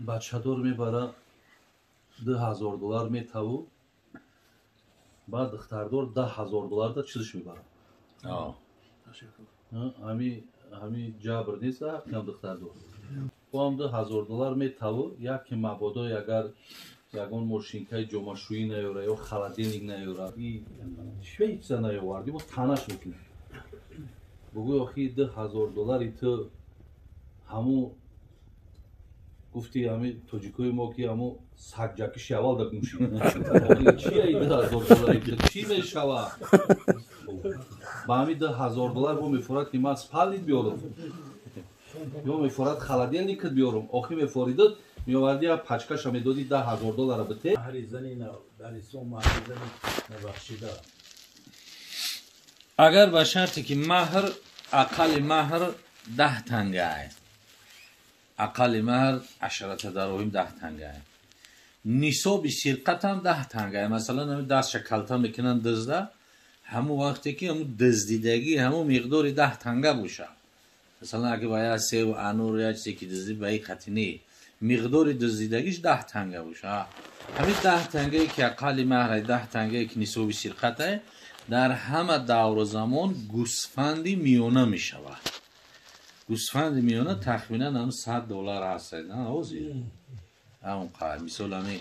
بچه‌دار میبره $10,000 میتاو بعد دختردار $10,000 دا چیزش میبره همی جبر نیست هم دختردار با هم $10,000 میتاو یکی مبادا اگر یگان ماشینکای جمعشویی نیوره یا خلدینگ نیوره هیچ چیز نیوردی با تنش میکنه بگوی آخی $10,000 تو همو گفتی همی توجیکوی ما که همو سگجاکی شوال دک میشیم چی ای $10,000 چی میشوه با همی $10,000 با میفورد که من سپالید بیارم یا میفورد خلدینگ کد بیارم آخی میفوریدد میآوردی پچکش هم میدادی $10,000 بته مهر زنی در سوم مهر زنی نبخشیده اگر به شرطی که مهر اقل مهر 10 تنگه اقل مهر 10 دراهم 10 تنگه نصاب سرقت هم 10 تنگه مثلا دست شکلتا میکنن دزده همون وقتی که همون دزدیدگی همون مقدار 10 تنگه باشه مثلا اگه باید سه و انور یا چیزی که دزدی به این خطینی مقدار دزدیدگیش 10 تنگه باشه همین 10 تنگه که اقل مهر 10 تنگه که نصاب سرقته در همه دور زمان گوسفندی میونه می شود گوسفند میونه تخمینا هم $100 هست نه اوزی همون قدر مثال همی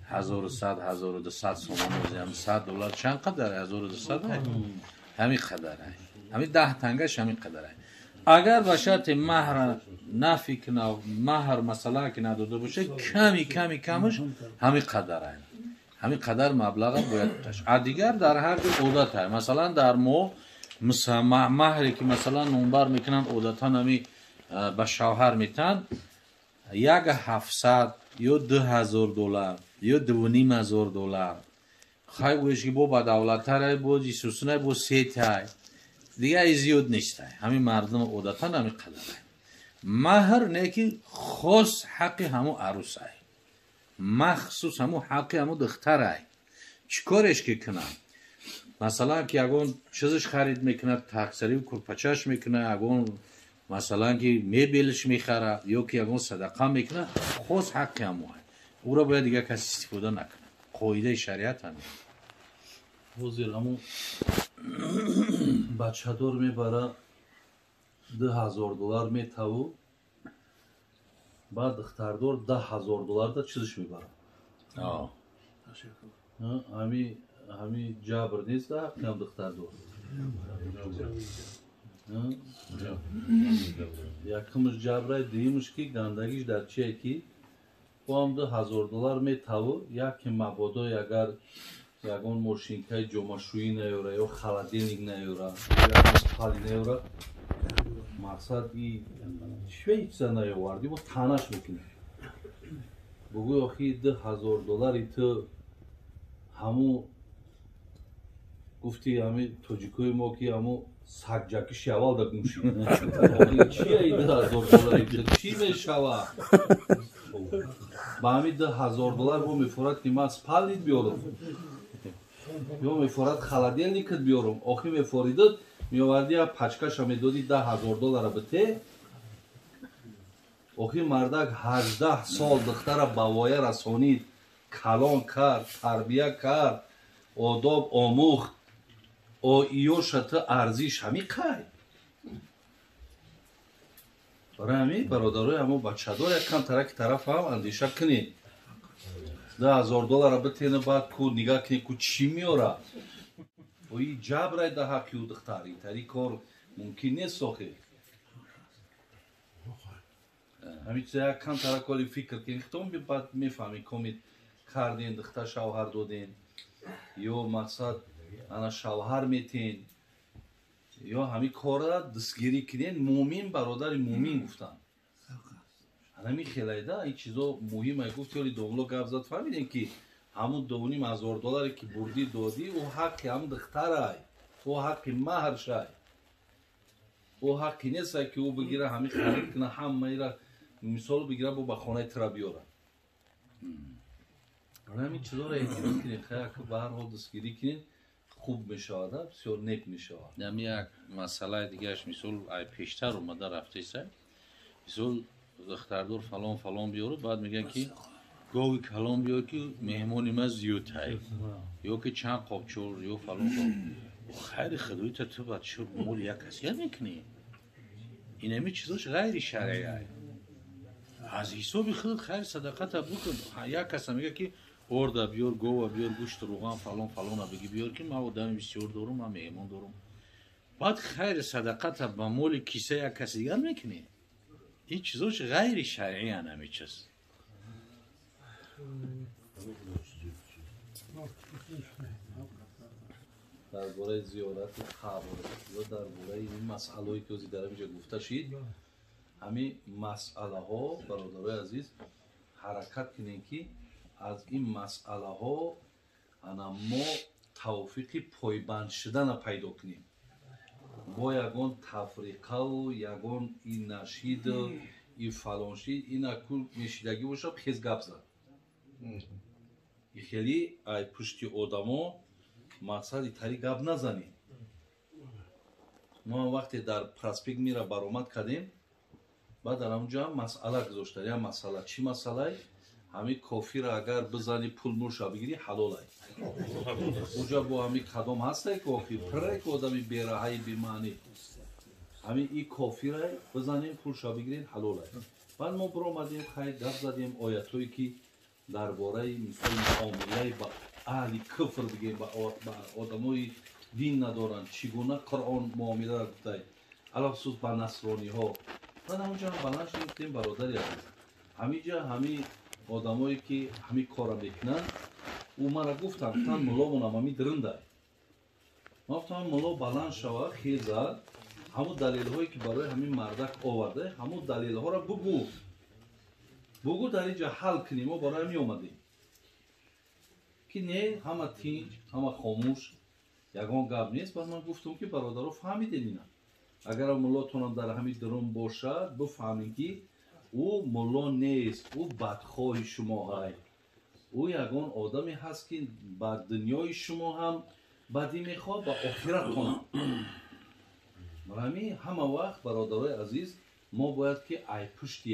1100 1200 سومان اوزی هم $100 چند قدره 1200 همین قدره همین 10 تنگش همین قدره اگر به شرط مهر نفی کنه مهر مثلا که نداده باشه کمش همین قدره همین قدر مبلغ باید داشت دیگر در هر جو عادت های مثلا در مو مهری که مثلا نمبر میکنن عادتا همی به شوهر میتن 700 یا $2,000 یا $2,500 خواهی بویش که با بدولت های با جیسوسونه با سیت های دیگه ای زیاد نیست همین مردم عادتا همین قدر های مهر نه که خاص حق همو عروس های مخصوص همو حقی همو دختره چیکارش که کنن مثلا که اگون چیزش خرید میکنه تقصری و کرپچش میکنه اگون مثلا که میبیلش میخره یا که اگون صدقه میکنه خاص حقی همو های او را باید دیگه کسی استفاده نکنه قاعده شریعت همین وزیر همو بچه دار میبره $10,000 میتاو بعد دختردار $10,000 دا چیزش میبره همی جبر نیست هم دختردار یکمش جبره دیمش که گندگیش در چیه که با هم $10,000 میتاو یکی مبادا اگر یگان ماشینکای جمعشویی نیوره یا خلدینگ نیوره یا سپالی نیوره مقصد ای هیچ چیز نیوردی با تنش میکنه بگوی آخی $10,000 تو همو گفتی همی توجیکوی ما که همو سگجاکی شوال دک میشیم چی ای $10,000 چی میشوه با همی $10,000 با میفورد که من سپالید بیارم یا میفورد خلدینگ کد بیارم آخی میفوریدد میآوردی پچکش هم میدادی $10,000 بته آخی مردک 18 سال دختر به وایه رسانید کلان کرد تربیه کرد آداب آموخت ایوش تا ارزیش همی قای برای همی برادرای همو بچه دار یک کم ترک طرف هم اندیشه کنید $10,000 بتینه بعد کو نگاه کنید کو چی میاره و این جبرای ده حقی و دختری تری کار ممکن نیست آخی همین چیزا یک کم ترک کاری فکر کنید خطام بعد میفهمی کامید کردین دختر شوهر دادین یا مقصد انا شوهر میتین یا همین کار را دستگیری کنین مومین برادر مومین گفتن همین خیلیده این چیزا مهمه گفت یالی دوملو گفت زد فهمیدین که همون $2,500 که بردی دادی او حق هم دختره او حق مهر شای او حقی نیست که او بگیره همین خرید کنه همه را مثال بگیره با خانه ترا بیاره همین چیزا را احتیاط کنین خیلی که به هر حال دستگیری کنین خوب میشود بسیار نیک میشود. نمی یک مسئله دیگهش مثال ای پیشتر اومده رفته سه مثال دختردور فلان فلان بیاره بعد میگن که گاوی کلام بیار که مهمانی ما زیاد های یا که چند قابچور یا فلان خیلی خدوی تو باید شد مول یک کسی میکنی این همی چیزاش غیر شرعی های از حسابی خود خیر صدقت بکن. یک کسی میگه که orada بیار گوه بیار گوشت روغن فلان فلان بگی بیار که ما آدم بسیار دارم من مهمان دارم بعد خیر صدقت با مول کیسه یک کسی دیگر میکنی این چیزاش غیر شرعی هن همی چیز. درباره زیارت قبر یا درباره این مسئله‌ای که در اینجا گفته شد همین مسئله ها برادرای عزیز حرکت کنین که از این مسئله ها ما توفیق پایبند شدن پیدا کنیم با یگان تفریقه و یگان این نشید و این فلانشید این اکل میشیدگی باشه خیز گپ زد خیلی ای پشتی آدم ها مقصد تری گپ نزنیم. ما وقتی در پرسپیک میره برآمد کردیم بعد در اونجا مسئله گذاشتن یا مسئله چی مسئله همین کافی را اگر بزنی پول نوش بگیری حلال است. اونجا با همین قدم هست کافی پره که آدمی بی‌رحمی بی‌معنی همین این کافی را بزنیم پولش بگیرین حلال است. بعد ما برآمدیم خیلی گپ زدیم آیاتایی که درباره مثل معامله با اهل کفر بگیم با آدمای دین ندارن چگونه قرآن معامله را گفته علاوه خصوص با نصرانی ها. بعد اونجا بلند شدیم برادری عزیز همینجا همین آدمایی که همین کارا میکنن او مرا گفتن تن ملامونم همین درنده ما گفتم ملا بلند شوه خیزه همون دلیل هایی که برای همین مردک آورده همون دلیل ها را بگو در اینجا حل کنیم و برای همی آمدیم که نه همه تینج همه خاموش یگان گپ نیست. بعد من گفتم که برادرها فهمیدین اینا اگر ملاتونم در همین درون باشد بفهمین که او ملا نیست او بدخواه شما های او یگان آدمی هست که با دنیای شما هم بدی میخواه با آخرت کنم. همه وقت برادرای عزیز ما باید که ای پشت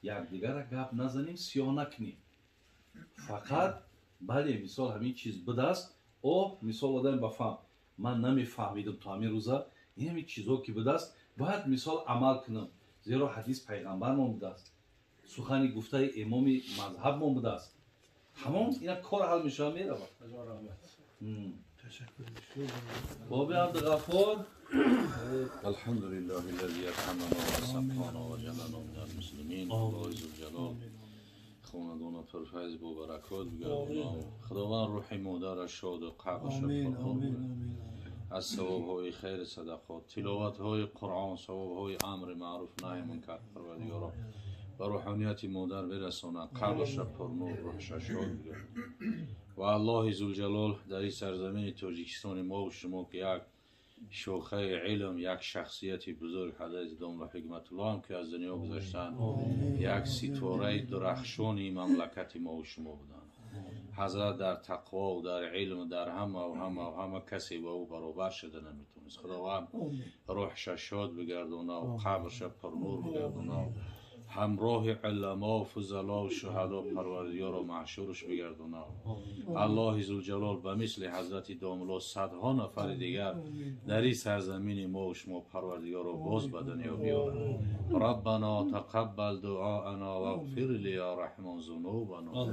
یکدیگر را گپ نزنیم سیاه نکنیم فقط بله مثال همین چیز بدست او مثال آدم بفهم من نمیفهمیدم تا همین روزا این همین چیزها که بدست باید مثال عمل کنم زیرا حدیث پیغمبر ما بوده است سخنی گفته امام مذهب ما بوده است همون اینا کار حل میشه میره باب عبدالغفار الحمد لله الذي ارحمنا وصفانا وجعلنا من المسلمين الله ذوالجلال خاندان پرفیض با برکات بگردونم خداوند روح مادرش شاد و قبرش پرخون از ثواب‌های خیر صدقات تلاوت‌های قرآن ثواب‌های امر معروف نهی منکر پروردگارا و روحانیت مادر برساند قبرش پرنور روحش شاد بگردون و الله ذوالجلال در این سرزمین تاجیکستان ما و شما که یک شوخه علم یک شخصیت بزرگ حضرت داملا حکمت الله هم که از دنیا گذاشتن یک ستاره درخشان مملکت ما و شما بودن حضرت در تقوا و در علم در همه کسی با او برابر شده نمیتونست خداوند روحش شاد بگردونه و قبرش پرنور بگردونه همراه علما و فضلا و شهدا پروردگار و معشورش بگردونه الله ذوالجلال به مثل حضرت داملا صدها نفر دیگر در این سرزمین ما و شما پروردگار رو باز به دنیا بیاره ربنا تقبل دعاءنا واغفر لی یا رحمان ذنوبنا